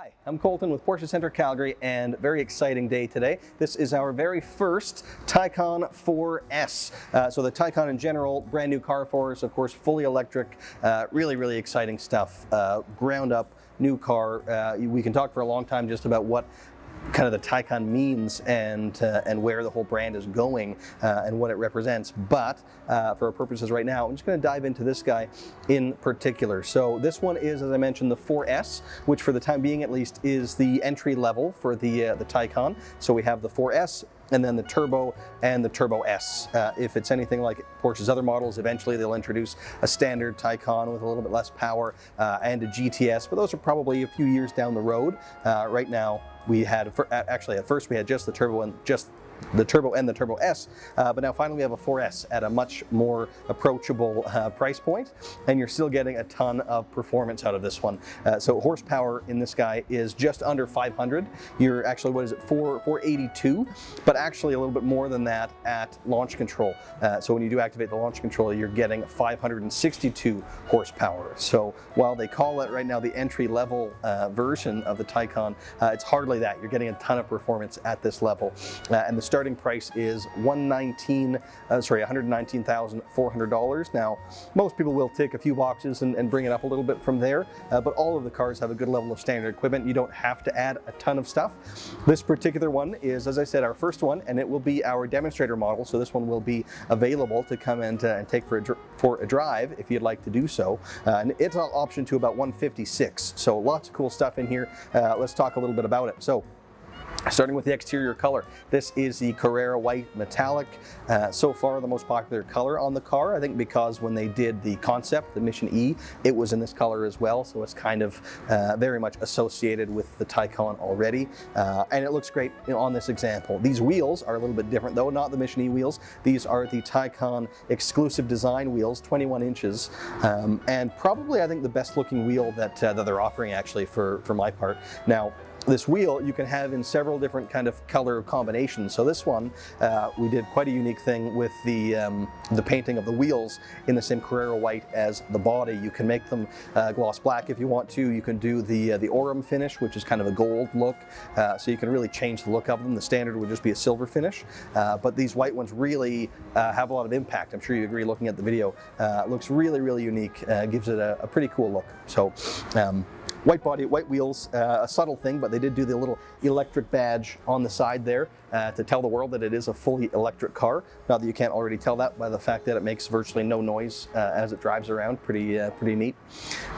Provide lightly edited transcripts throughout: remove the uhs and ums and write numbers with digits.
Hi, I'm Colton with Porsche Center Calgary, and very exciting day today. This is our very first Taycan 4S. So the Taycan in general, brand new car for us, of course, fully electric, really exciting stuff. Ground up, new car. We can talk for a long time just about what kind of the Taycan means and where the whole brand is going and what it represents. But for our purposes right now, I'm just going to dive into this guy in particular. So this one is, as I mentioned, the 4S, which for the time being at least is the entry level for the Taycan. So we have the 4S, and then the Turbo and the Turbo S. If it's anything like Porsche's other models, eventually they'll introduce a standard Taycan with a little bit less power and a GTS, but those are probably a few years down the road. Right now, we had, actually at first we had just the Turbo and the Turbo S, but now finally we have a 4S at a much more approachable price point, and you're still getting a ton of performance out of this one. So horsepower in this guy is just under 500. You're actually, what is it, 482, but actually a little bit more than that at launch control. So when you do activate the launch control, you're getting 562 horsepower. So while they call it right now the entry level version of the Taycan, it's hardly that. You're getting a ton of performance at this level, and the starting price is $119,400. Now, most people will tick a few boxes and bring it up a little bit from there, but all of the cars have a good level of standard equipment. You don't have to add a ton of stuff. This particular one is, as I said, our first one, and it will be our demonstrator model, so this one will be available to come and take for a drive if you'd like to do so. And it's an option to about 156, so lots of cool stuff in here. Let's talk a little bit about it. So, starting with the exterior color, this is the Carrara white metallic. So far the most popular color on the car, I think, because when they did the concept, the Mission E, it was in this color as well, so it's kind of very much associated with the Taycan already, and it looks great on this example. These wheels are a little bit different though, not the Mission E wheels. These are the Taycan exclusive design wheels, 21 inches, and probably I think the best looking wheel that they're offering actually for my part. Now, this wheel you can have in several different kind of color combinations. So this one, we did quite a unique thing with the painting of the wheels in the same Carrara white as the body. You can make them gloss black if you want to. You can do the Aurum finish, which is kind of a gold look. So you can really change the look of them. The standard would just be a silver finish. But these white ones really have a lot of impact. I'm sure you agree looking at the video. It looks really unique. Gives it a pretty cool look. So. White body, white wheels, a subtle thing, but they did do the little electric badge on the side there to tell the world that it is a fully electric car. Not that you can't already tell that by the fact that it makes virtually no noise as it drives around. Pretty neat.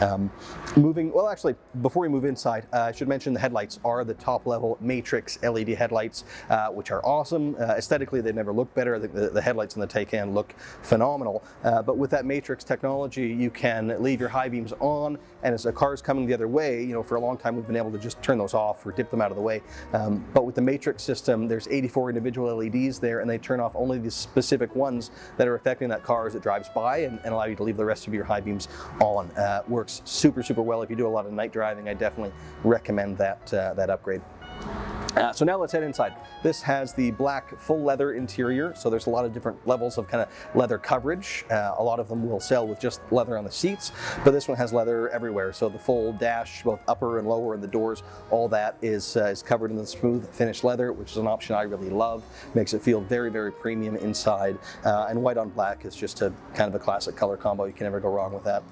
Well, actually, before we move inside, I should mention the headlights are the top level Matrix LED headlights, which are awesome. Aesthetically, they never look better. I think the headlights in the Taycan look phenomenal. But with that Matrix technology, you can leave your high beams on, and as the car's coming the other way, for a long time we've been able to just turn those off or dip them out of the way. But with the Matrix system, there's 84 individual LEDs there, and they turn off only the specific ones that are affecting that car as it drives by, and allow you to leave the rest of your high beams on. Works super well if you do a lot of night driving. I definitely recommend that upgrade. So now let's head inside. This has the black full leather interior, so there's a lot of different levels of kind of leather coverage. A lot of them will sell with just leather on the seats, but this one has leather everywhere. So the full dash, both upper and lower, and the doors, all that is covered in the smooth finished leather, which is an option I really love. Makes it feel very premium inside. And white on black is just a kind of a classic color combo. You can never go wrong with that.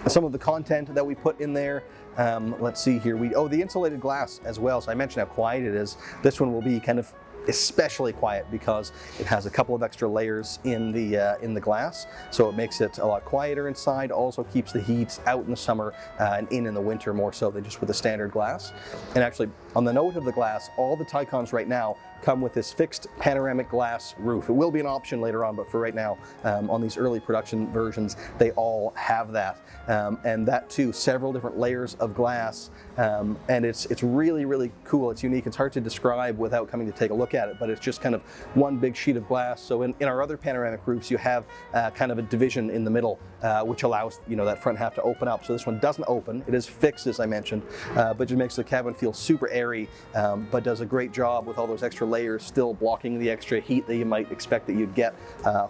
Some of the content that we put in there, let's see here. The insulated glass as well. So I mentioned how quiet it is. This one will be kind of especially quiet because it has a couple of extra layers in the glass, so it makes it a lot quieter inside. Also keeps the heat out in the summer and in the winter more so than just with the standard glass. And actually, on the note of the glass, all the Taycans right now come with this fixed panoramic glass roof. It will be an option later on, but for right now, on these early production versions, they all have that. And that too, several different layers of glass, and it's really cool. It's unique. It's hard to describe without coming to take a look at it, but it's just kind of one big sheet of glass. So in our other panoramic roofs, you have kind of a division in the middle, which allows that front half to open up. So this one doesn't open. It is fixed, as I mentioned, but just makes the cabin feel super airy, but does a great job with all those extra layers still blocking the extra heat that you might expect that you'd get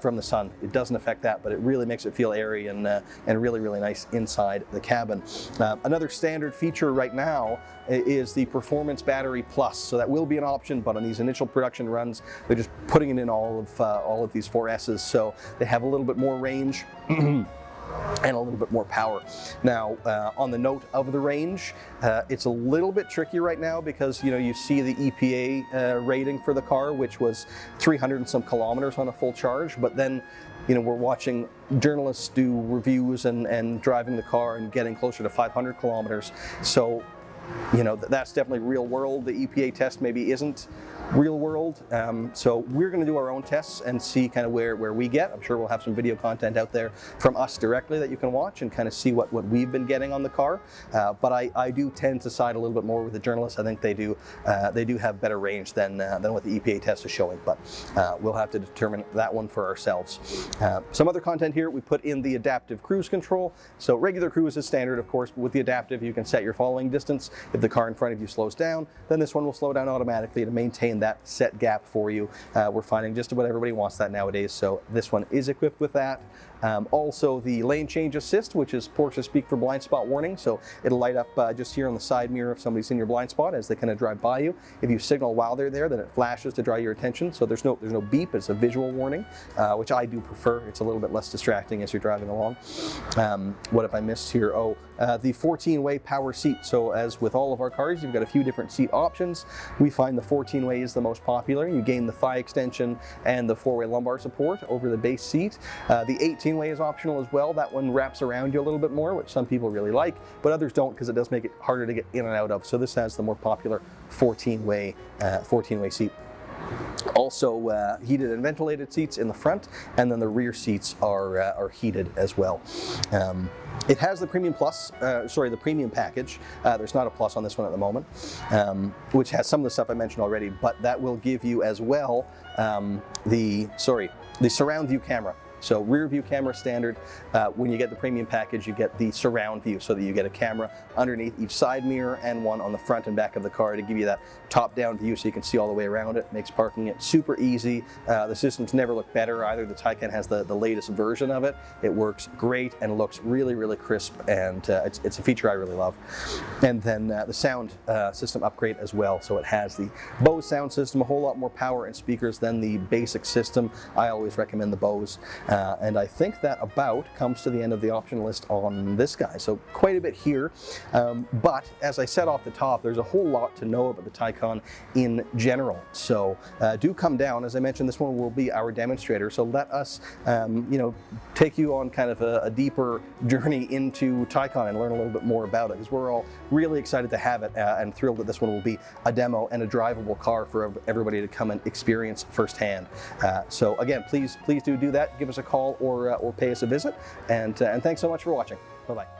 from the sun. It doesn't affect that, but it really makes it feel airy and really, really nice inside the cabin. Another standard feature right now is the Performance Battery Plus. So that will be an option, but on these initial production runs, they're just putting it in all of these 4Ss, so they have a little bit more range and a little bit more power. Now, on the note of the range, it's a little bit tricky right now because, you know, you see the EPA rating for the car, which was 300 and some kilometers on a full charge, but then, you know, we're watching journalists do reviews and driving the car and getting closer to 500 kilometers. So, you know, that's definitely real world. The EPA test maybe isn't real world. So we're going to do our own tests and see kind of where we get. I'm sure we'll have some video content out there from us directly that you can watch and kind of see what we've been getting on the car. But I do tend to side a little bit more with the journalists. I think they do have better range than what the EPA test is showing, but we'll have to determine that one for ourselves. Some other content here, we put in the adaptive cruise control. So regular cruise is standard, of course, but with the adaptive, you can set your following distance. If the car in front of you slows down, then this one will slow down automatically to maintain that set gap for you. We're finding just about everybody wants that nowadays, so this one is equipped with that. Also the lane change assist, which is Porsche speak for blind spot warning, so it'll light up just here on the side mirror if somebody's in your blind spot as they kind of drive by you. If you signal while they're there, then it flashes to draw your attention, so there's no beep, it's a visual warning, which I do prefer. It's a little bit less distracting as you're driving along. What have I missed here? Oh, the 14-way power seat. So as with all of our cars, you've got a few different seat options. We find the 14-way is the most popular. You gain the thigh extension and the 4-way lumbar support over the base seat. The 18-way is optional as well. That one wraps around you a little bit more, which some people really like, but others don't because it does make it harder to get in and out of. So this has the more popular 14-way seat. Also heated and ventilated seats in the front, and then the rear seats are heated as well. It has the Premium Plus, the Premium package. There's not a Plus on this one at the moment, which has some of the stuff I mentioned already, but that will give you as well the surround view camera. So rear view camera standard. When you get the premium package, you get the surround view, so that you get a camera underneath each side mirror and one on the front and back of the car to give you that top-down view so you can see all the way around it. Makes parking it super easy. The systems never look better either. The Taycan has the latest version of it. It works great and looks really, really crisp, and it's a feature I really love. And then the sound system upgrade as well. So it has the Bose sound system, a whole lot more power and speakers than the basic system. I always recommend the Bose. And I think that about comes to the end of the option list on this guy. So quite a bit here. But as I said off the top, there's a whole lot to know about the Taycan in general. So do come down. As I mentioned, this one will be our demonstrator. So let us, take you on kind of a deeper journey into Taycan and learn a little bit more about it, because we're all really excited to have it and thrilled that this one will be a demo and a drivable car for everybody to come and experience firsthand. So again, please do that. Give us a call or pay us a visit, and thanks so much for watching. Bye-bye.